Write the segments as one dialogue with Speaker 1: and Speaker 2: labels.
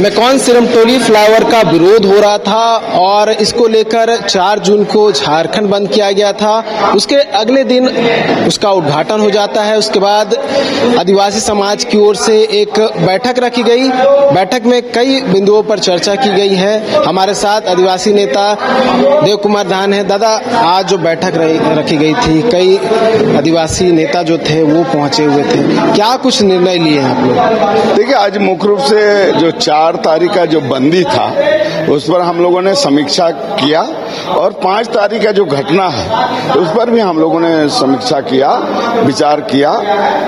Speaker 1: में कौन सिरमटोली फ्लाईओवर का विरोध हो रहा था और इसको लेकर 4 जून को झारखंड बंद किया गया था। उसके अगले दिन उसका उद्घाटन हो जाता है। उसके बाद आदिवासी समाज की ओर से एक बैठक रखी गई। बैठक में कई बिंदुओं पर चर्चा की गई है। हमारे साथ आदिवासी नेता देव कुमार धान है। दादा, आज जो बैठक रखी गई थी, कई आदिवासी नेता जो थे वो पहुंचे हुए थे, क्या कुछ निर्णय लिए हैं आप लोग?
Speaker 2: देखिए, आज मुख्य रूप से जो 4 तारीख का जो बंदी था उस पर हम लोगों ने समीक्षा किया और 5 तारीख का जो घटना है उस पर भी हम लोगों ने समीक्षा किया, विचार किया।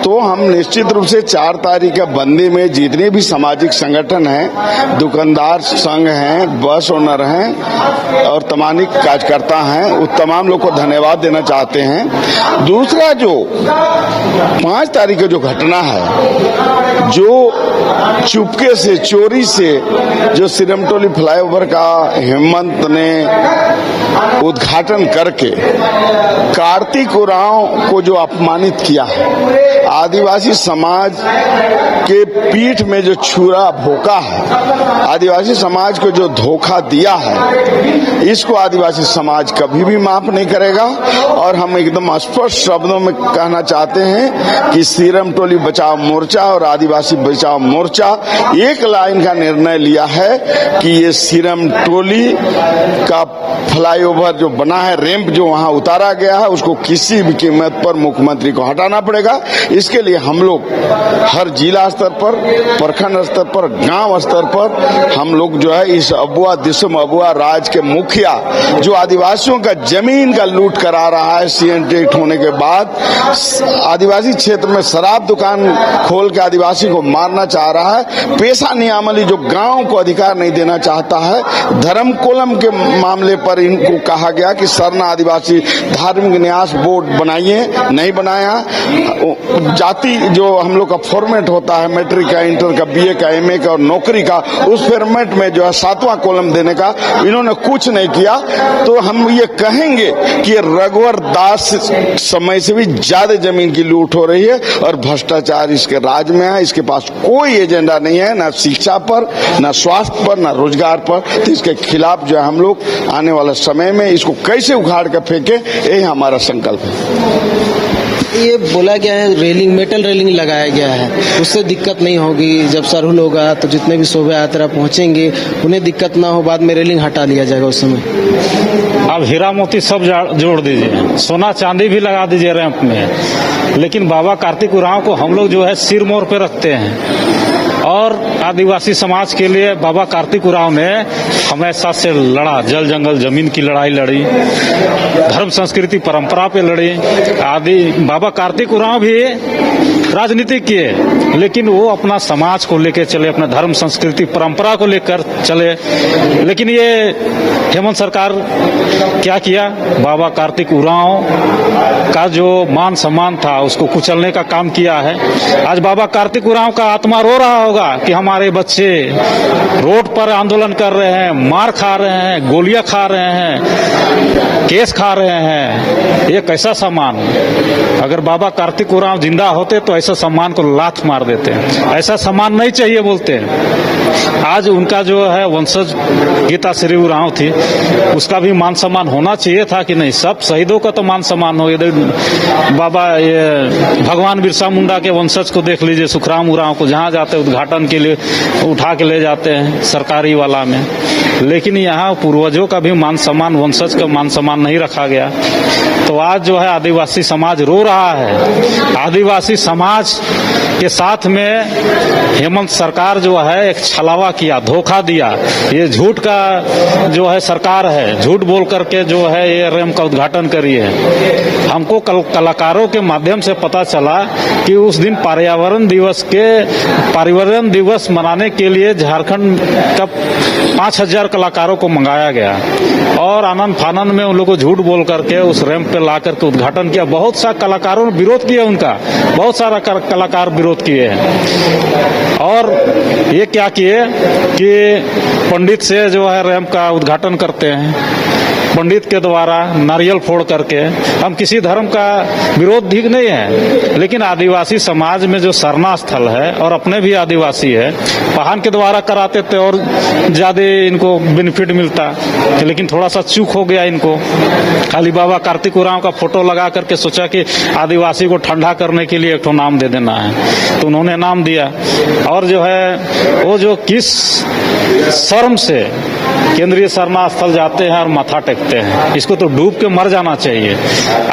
Speaker 2: तो हम निश्चित रूप से 4 तारीख का बंदी में जितने भी सामाजिक संगठन हैं, दुकानदार संघ हैं, बस ओनर हैं और तमाम कार्यकर्ता हैं, उस तमाम लोग को धन्यवाद देना चाहते हैं। दूसरा, जो 5 तारीख का जो घटना है, जो चुपके से, चोरी से जो सिरमटोली फ्लाईओवर का हेमंत ने उद्घाटन करके कार्तिक उरांव को जो अपमानित किया है, आदिवासी समाज के पीठ में जो छुरा भोंका है, आदिवासी समाज को जो धोखा दिया है, इसको आदिवासी समाज कभी भी माफ नहीं करेगा। और हम एकदम स्पष्ट शब्दों में कहना चाहते हैं कि सिरमटोली बचाओ मोर्चा और आदिवासी बचाओ मोर्चा एक लाइन का निर्णय लिया है कि ये सिरमटोली का फ्लाईओवर जो बना है, रैंप जो वहां उतारा गया है, उसको किसी भी कीमत पर मुख्यमंत्री को हटाना पड़ेगा। इसके लिए हम लोग हर जिला स्तर पर, प्रखंड स्तर पर, गांव स्तर पर हम लोग जो है इस अबुआ दिसम अबुआ राज के मुखिया जो आदिवासियों का जमीन का लूट करा रहा है, सीएनटी एक्ट होने के बाद आदिवासी क्षेत्र में शराब दुकान खोल के आदिवासी को मारना चाह रहा है, पेशा नियामली जो गांव को अधिकार नहीं देना चाहता है, धर्म कोलम के मामले पर इनको कहा गया कि सरना आदिवासी धार्मिक न्यास बोर्ड बनाइए, नहीं बनाया। जाति जो हम लोग का फॉर्मेट होता है, मैट्रिक का, इंटर का, बीए का, एमए का और नौकरी का, उस फॉर्मेट में जो है 7वां कॉलम देने का इन्होंने कुछ नहीं किया। तो हम ये कहेंगे कि रघुवर दास समय से भी ज्यादा जमीन की लूट हो रही है और भ्रष्टाचार इसके राज में है। इसके पास कोई एजेंडा नहीं है, ना शिक्षा पर, ना स्वास्थ्य पर, ना रोजगार पर। तो इसके खिलाफ जो है हम लोग आने वाले समय में इसको कैसे उखाड़ कर फेंके, यही हमारा संकल्प है।
Speaker 1: ये बोला गया है रेलिंग, मेटल रेलिंग लगाया गया है, उससे दिक्कत नहीं होगी। जब सरहुल होगा तो जितने भी शोभा यात्रा पहुंचेंगे उन्हें दिक्कत ना हो, बाद में रेलिंग हटा लिया जाएगा उस समय।
Speaker 3: अब हीरा मोती सब जोड़ दीजिए, सोना चांदी भी लगा दीजिए रैंप में, लेकिन बाबा कार्तिक उरांव को हम लोग जो है सिर मोर पे रखते हैं। और आदिवासी समाज के लिए बाबा कार्तिक उरांव ने हमेशा से लड़ा, जल जंगल जमीन की लड़ाई लड़ी, धर्म संस्कृति परंपरा पे लड़ी। बाबा कार्तिक उरांव भी राजनीति किए, लेकिन वो अपना समाज को लेकर चले, अपना धर्म संस्कृति परंपरा को लेकर चले। लेकिन ये हेमंत सरकार क्या किया, बाबा कार्तिक उरांव का जो मान सम्मान था उसको कुचलने का काम किया है। आज बाबा कार्तिक उरांव का आत्मा रो रहा होगा कि हमारे बच्चे रोड पर आंदोलन कर रहे हैं, मार खा रहे हैं, गोलियां खा रहे हैं, केस खा रहे हैं। ये कैसा सम्मान? अगर बाबा कार्तिक उरांव जिंदा होते तो ऐसा सम्मान को लात मार देते हैं। ऐसा सम्मान नहीं चाहिए बोलते हैं। आज उनका जो है वंशज गीता श्री उरांव थी, उसका भी मान सम्मान होना चाहिए था कि नहीं? सब शहीदों का तो मान सम्मान हो। बाबा ये भगवान बिरसा मुंडा के वंशज को देख लीजिए, सुखराम उरांव को जहाँ जाते उद्घाटन के लिए उठा के ले जाते हैं सरकारी वाला में। लेकिन यहाँ पूर्वजों का भी मान सम्मान, वंशज का मान सम्मान नहीं रखा गया। तो आज जो है आदिवासी समाज रो रहा है। आदिवासी समाज के साथ में हेमंत सरकार जो है एक छलावा किया, धोखा दिया। ये झूठ का जो है सरकार है, झूठ बोल करके जो है ये रैंप का उद्घाटन करी है। हमको कलाकारों के माध्यम से पता चला कि उस दिन पर्यावरण दिवस मनाने के लिए झारखंड का 5000 कलाकारों को मंगाया गया और आनंद फानंद में उन लोगों को झूठ बोल करके उस रैंप पे ला करके उद्घाटन किया। बहुत सा कलाकारों ने विरोध किया, उनका बहुत सारा कलाकार विरोध किए हैं। और ये क्या किए कि पंडित से जो है रैंप का उद्घाटन करते हैं पंडित के द्वारा नारियल फोड़ करके, हम किसी धर्म का विरोध भी नहीं है, लेकिन आदिवासी समाज में जो सरना स्थल है और अपने भी आदिवासी है, वाहन के द्वारा कराते थे और ज्यादा इनको बेनिफिट मिलता, लेकिन थोड़ा सा चूक हो गया इनको। खाली बाबा कार्तिक उरांव का फोटो लगा करके सोचा कि आदिवासी को ठंडा करने के लिए एक तो नाम दे देना है, तो उन्होंने नाम दिया। और जो है वो जो किस शर्म से केंद्रीय सरना स्थल जाते हैं और माथा टेकते हैं, इसको तो डूब के मर जाना चाहिए।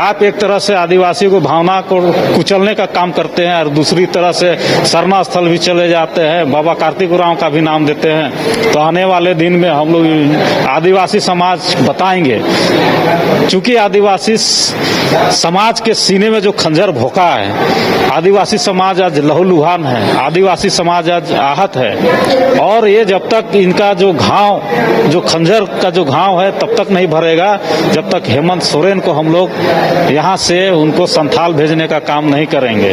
Speaker 3: आप एक तरह से आदिवासी को भावना को कुचलने का काम करते हैं और दूसरी तरह से सरना स्थल भी चले जाते हैं, बाबा कार्तिक उरांव का भी नाम देते हैं। तो आने वाले दिन में हम लोग आदिवासी समाज बताएंगे, चूंकि आदिवासी समाज के सीने में जो खंजर भोंका है, आदिवासी समाज आज लहूलुहान है, आदिवासी समाज आज आहत है, और ये जब तक इनका जो घाव, जो खंजर का जो घाव है, तब तक नहीं भरेगा जब तक हेमंत सोरेन को हम लोग यहाँ से उनको संथाल भेजने का काम नहीं करेंगे।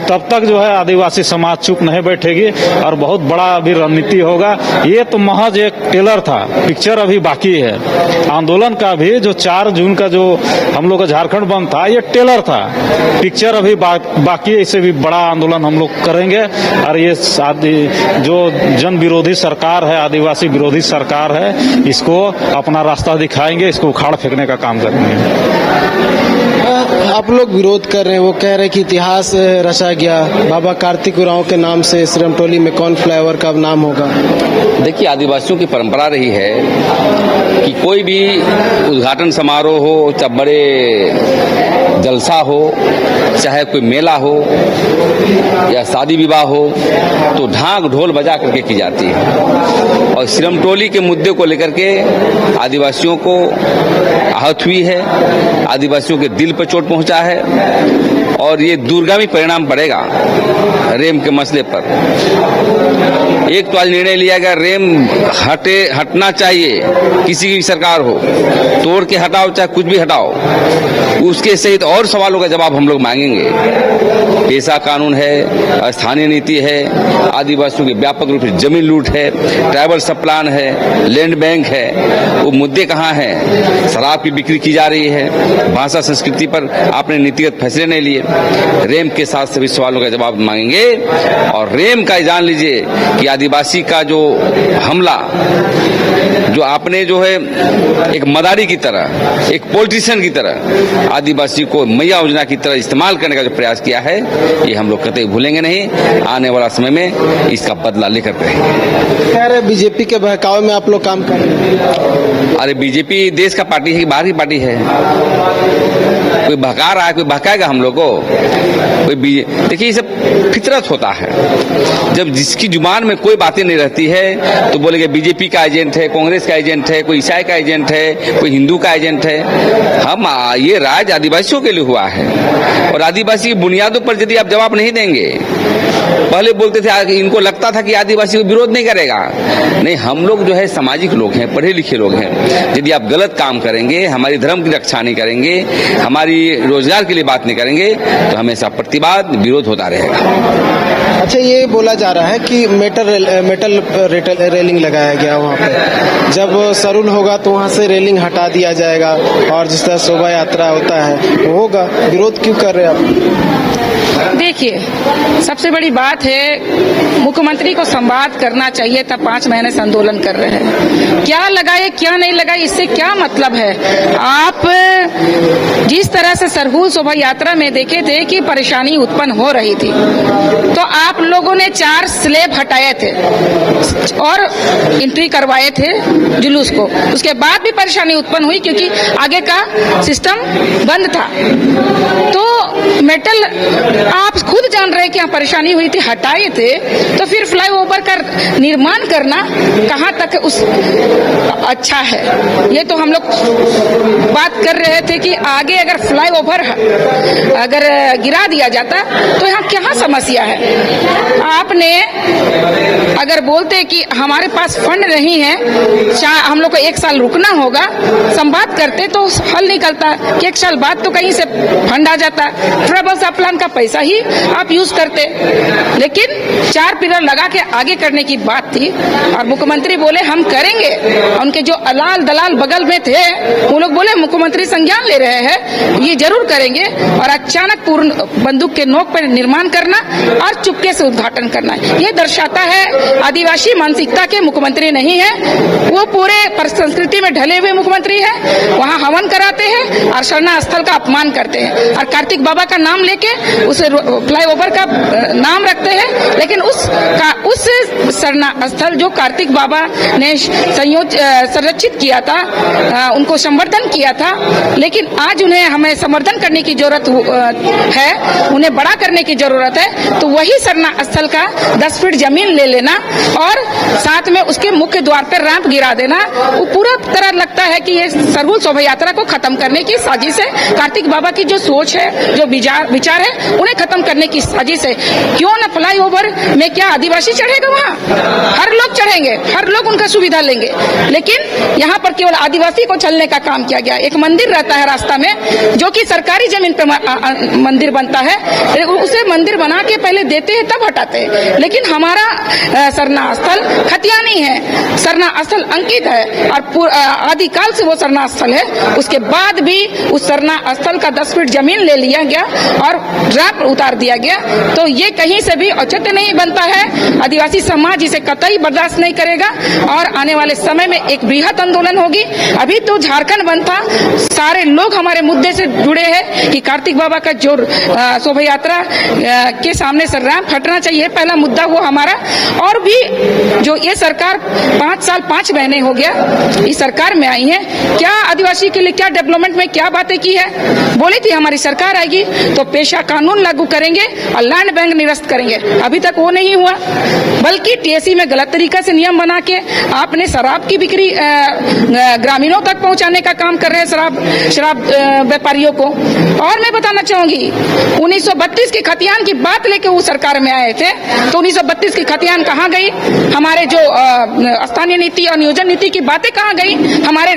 Speaker 3: तब तक जो है आदिवासी समाज चुप नहीं बैठेगी और बहुत बड़ा अभी रणनीति होगा। ये तो महज एक टेलर था, पिक्चर अभी बाकी है। आंदोलन का भी जो 4 जून का जो हम लोग का झारखंड बंद था, ये टेलर था, पिक्चर अभी बाकी है। इससे भी बड़ा आंदोलन हम लोग करेंगे और ये जो जन विरोधी सरकार है, आदिवासी विरोधी सरकार है, इसको अपना रास्ता दिखाएंगे, इसको उखाड़ फेंकने का काम करेंगे।
Speaker 1: आप लोग विरोध कर रहे हैं, वो कह रहे हैं कि इतिहास रचा गया, बाबा कार्तिक उरांव के नाम से सिरमटोली में कौन फ्लाईओवर का नाम होगा।
Speaker 4: देखिए, आदिवासियों की परंपरा रही है कि कोई भी उद्घाटन समारोह हो, चाहे बड़े जलसा हो, चाहे कोई मेला हो या शादी विवाह हो, तो ढाक ढोल बजा करके की जाती है। और सिरमटोली के मुद्दे को लेकर के आदिवासियों को आहत हुई है, आदिवासियों के दिल पर चोट पहुंचा है और ये दूरगामी परिणाम पड़ेगा रेम के मसले पर। एक तो आज निर्णय लिया गया, रेम हटना चाहिए, किसी की भी सरकार हो, तोड़ के हटाओ चाहे कुछ भी हटाओ, उसके सहित और सवालों का जवाब हम लोग मांगेंगे। पेशा कानून है, स्थानीय नीति है, आदिवासियों की व्यापक रूप से जमीन लूट है, ट्राइबल सब प्लान है, लैंड बैंक है, वो मुद्दे कहाँ हैं? शराब की बिक्री की जा रही है, भाषा संस्कृति पर आपने नीतिगत फैसले नहीं लिए। रेम के साथ सभी सवालों का जवाब मांगेंगे। और रेम का जान लीजिए कि आदिवासी का जो हमला, जो आपने जो है एक मदारी की तरह, एक पॉलिटिशियन की तरह आदिवासी को मैया योजना की तरह इस्तेमाल करने का जो प्रयास किया है, ये हम लोग कतई भूलेंगे नहीं। आने वाला समय में इसका बदला लेकर रहेंगे।
Speaker 1: कह रहे बीजेपी के बहकावे में आप लोग काम कर रहे हैं।
Speaker 4: अरे बीजेपी देश का पार्टी है कि बाहर की पार्टी है? कोई बहका रहा है, कोई बहकाएगा हम लोग को? कोई देखिए, ये सब फितरत होता है। जब जिसकी जुबान में कोई बातें नहीं रहती है तो बोलेंगे बीजेपी का एजेंट है, कांग्रेस का एजेंट है, कोई ईसाई का एजेंट है, कोई हिंदू का एजेंट है। हम ये राज आदिवासियों के लिए हुआ है और आदिवासी की बुनियादों पर यदि आप जवाब नहीं देंगे, पहले बोलते थे इनको लगता था कि आदिवासी को विरोध नहीं करेगा, नहीं, हम लोग जो है सामाजिक लोग हैं, पढ़े लिखे लोग हैं। यदि आप गलत काम करेंगे, हमारी धर्म की रक्षा नहीं करेंगे, हमारी रोजगार के लिए बात नहीं करेंगे, तो हमेशा प्रतिवाद विरोध होता रहेगा।
Speaker 1: अच्छा, ये बोला जा रहा है कि मेटल रेलिंग लगाया गया वहाँ पे, जब सरुल होगा तो वहाँ से रेलिंग हटा दिया जाएगा और जिस तरह शोभा यात्रा होता है वो होगा। विरोध क्यों कर रहे हैं आप?
Speaker 5: देखिए, सबसे बड़ी बात है, मुख्यमंत्री को संवाद करना चाहिए, तब 5 महीने से आंदोलन कर रहे हैं। क्या लगाए क्या नहीं लगाए, इससे क्या मतलब है? आप जिस तरह से सरहुल शोभा यात्रा में देखे थे कि परेशानी उत्पन्न हो रही थी, तो आप लोगों ने 4 स्लैब हटाए थे और एंट्री करवाए थे जुलूस को। उसके बाद भी परेशानी उत्पन्न हुई क्योंकि आगे का सिस्टम बंद था। तो मेटल आप खुद जान रहे हैं कि यहाँ परेशानी हुई थी, हटाए थे, तो फिर फ्लाईओवर का निर्माण करना कहाँ तक उस अच्छा है? ये तो हम लोग बात कर रहे थे कि आगे अगर फ्लाईओवर अगर गिरा दिया जाता तो यहाँ क्या समस्या है? आपने अगर बोलते कि हमारे पास फंड नहीं है, हम लोग को 1 साल रुकना होगा, संवाद करते तो हल निकलता कि 1 साल बाद तो कहीं से फंड आ जाता। ट्रबल्स प्लान का पैसा ही आप यूज करते, लेकिन 4 पिलर लगा के आगे करने की बात थी और मुख्यमंत्री बोले हम करेंगे। उनके जो अलाल दलाल बगल में थे वो लोग बोले मुख्यमंत्री संज्ञान ले रहे हैं, ये जरूर करेंगे, और अचानक पूर्ण बंदूक के नोक पर निर्माण करना और चुपके से उद्घाटन करना, ये दर्शाता है आदिवासी मानसिकता के मुख्यमंत्री नहीं है। वो पूरे संस्कृति में ढले हुए मुख्यमंत्री है, वहाँ हवन कराते हैं और शरणा स्थल का अपमान करते हैं और कार्तिक बाबा का नाम लेके उस फ्लाईओवर का नाम रखते हैं, लेकिन उस शरणा स्थल जो कार्तिक बाबा ने संरक्षित किया था, उनको संवर्धन किया था, लेकिन आज उन्हें हमें संवर्धन करने की जरूरत है, उन्हें बड़ा करने की जरूरत है। तो वही शरणा स्थल का 10 फीट जमीन ले लेना और साथ में उसके मुख्य द्वार पर रैंप गिरा देना, वो पूरा तरह लगता है कि ये सरहुल शोभा यात्रा को खत्म करने की साजिश है। कार्तिक बाबा की जो सोच है, जो विचार है, उन्हें खत्म करने की साजिश है। क्यों न फ्लाईओवर में क्या आदिवासी चढ़ेगा? वहाँ हर लोग चढ़ेंगे, हर लोग उनका सुविधा लेंगे, लेकिन यहाँ पर केवल आदिवासी को चलने का काम किया गया। एक मंदिर रहता है रास्ता में, जो कि सरकारी जमीन पर मंदिर बनता है, उसे मंदिर बना के पहले देते हैं तब हटाते हैं, लेकिन हमारा शरणा स्थल खतियानी है, शरणा स्थल अंकित है और आदिकाल से वो शरणा स्थल है। उसके बाद भी उस शरणा स्थल का 10 फीट जमीन ले लिया गया और रैंप उतार दिया गया, तो ये कहीं से भी औचित्य नहीं बनता है। आदिवासी समाज इसे कतई बर्दाश्त नहीं करेगा और आने वाले समय में एक बृहद आंदोलन होगी। अभी तो झारखंड बंद था, सारे लोग हमारे मुद्दे से जुड़े हैं कि कार्तिक बाबा का जो शोभा यात्रा के सामने से रैंप हटना चाहिए, पहला मुद्दा वो हमारा। और भी जो ये सरकार 5 साल 5 महीने हो गया इस सरकार में आई है, क्या आदिवासी के लिए क्या डेवलपमेंट में क्या बातें की है? बोली थी हमारी सरकार आएगी तो पेशा कानून लागू करेंगे और लैंड बैंक निरस्त करेंगे, अभी तक वो नहीं हुआ, बल्कि टीएसी में गलत तरीका से नियम बना के आपने शराब की बिक्री ग्रामीणों तक पहुंचाने का काम कर रहे हैं, शराब व्यापारियों को। और मैं बताना चाहूंगी 1932 के खतियान की बात लेके वो सरकार में आए थे, तो 1932 की खतियान कहाँ गई? हमारे जो स्थानीय नीति और नियोजन नीति की बातें कहाँ गई? हमारे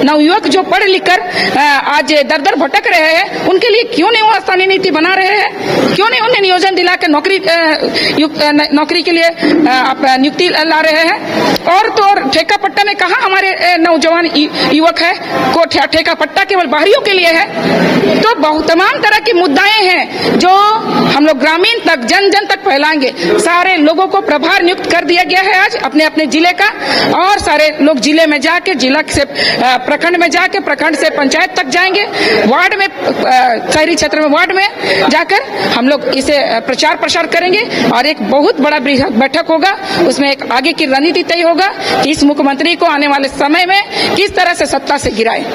Speaker 5: नवयुवक जो पढ़ लिख कर आज दर दर भटक रहे हैं, उनके लिए क्यों नहीं वो स्थानीय नीति बना रहे हैं? क्यों नहीं उन्हें नियोजन दिला के नौकरी के लिए आप नियुक्ति ला रहे हैं? और तो और ठेका पट्टा में कहा हमारे नौजवान युवक है को ठेका पट्टा केवल बाहरियों के लिए है। तो बहुत तमाम तरह की मुद्दाएं हैं जो हम लोग ग्रामीण तक जन जन तक फैलाएंगे। सारे लोगों को प्रभार नियुक्त कर दिया गया है आज अपने अपने जिले का, और सारे लोग जिले में जाके, जिला से प्रखंड में जाके, प्रखंड से पंचायत तक जाएंगे, वार्ड में, शहरी क्षेत्र में वार्ड में जाकर हम लोग इसे प्रचार प्रसार करेंगे और एक बहुत बड़ा बैठक होगा, उसमें एक आगे की रणनीति तय होगा कि इस मुख्यमंत्री को आने वाले समय में किस तरह से सत्ता से गिराए।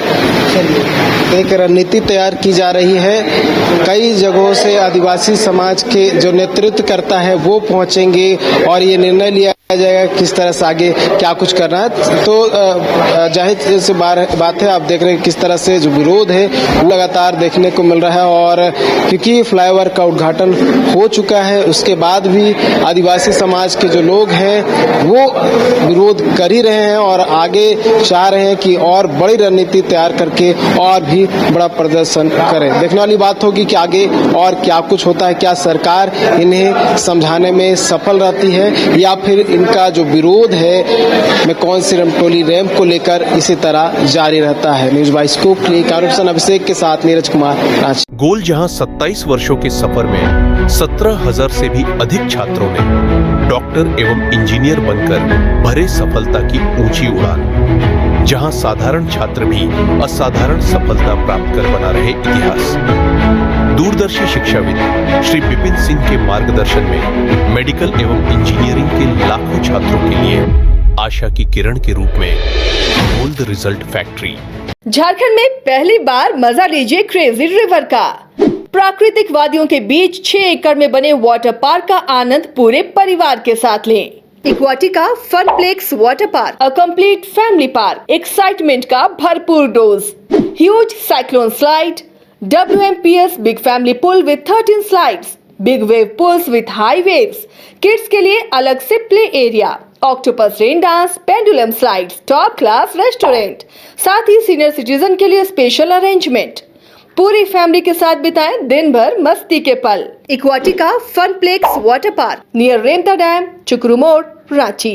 Speaker 1: एक रणनीति तैयार की जा रही है, कई जगहों से आदिवासी समाज के जो नेतृत्व करता है वो पहुंचेंगे और ये निर्णय लिया जाएगा किस तरह से आगे क्या कुछ करना है। तो जाहिर सी बात है, आप देख रहे हैं किस तरह से जो विरोध है लगातार देखने को मिल रहा है, और क्योंकि फ्लाईओवर का उद्घाटन हो चुका है उसके बाद भी आदिवासी समाज के जो लोग हैं वो विरोध कर ही रहे हैं और आगे चाह रहे हैं कि और बड़ी रणनीति तैयार करके और भी बड़ा प्रदर्शन करें। देखने वाली बात होगी कि आगे और क्या कुछ होता है, क्या सरकार इन्हें समझाने में सफल रहती है या फिर इनका जो विरोध है में कौन सी रमटोली रैंप को लेकर इसी तरह जारी रहता है। न्यूज बाय स्कूप के लिए कैमरामैन अभिषेक के साथ नीरज कुमार रांची।
Speaker 6: गोल जहां 27 वर्षों के सफर में 17,000 से भी अधिक छात्रों ने डॉक्टर एवं इंजीनियर बनकर भरे सफलता की ऊंची उड़ान, जहां साधारण छात्र भी असाधारण सफलता प्राप्त कर बना रहे इतिहास। दूरदर्शी शिक्षाविद श्री विपिन सिंह के मार्गदर्शन में मेडिकल एवं इंजीनियरिंग के लाखों छात्रों के लिए आशा की किरण के रूप में बोल्ड रिजल्ट फैक्ट्री।
Speaker 7: झारखंड में पहली बार मजा लीजिए क्रेजी रिवर का। प्राकृतिक वादियों के बीच 6 एकड़ में बने वाटर पार्क का आनंद पूरे परिवार के साथ लें। Equatica Fun Plex water park, a complete family park, excitement का भरपूर dose, huge cyclone slide, WMPS big family pool with 13 slides, big wave pools with high waves, kids के लिए अलग से play area, octopus rain dance, pendulum slides, top class restaurant, साथ ही senior citizen के लिए स्पेशल अरेंजमेंट। पूरी family के साथ बिताएं दिन भर मस्ती के पल। इक्वाटिका फनप्लेक्स water park near Remta dam, चुकरू मोड़, रांची।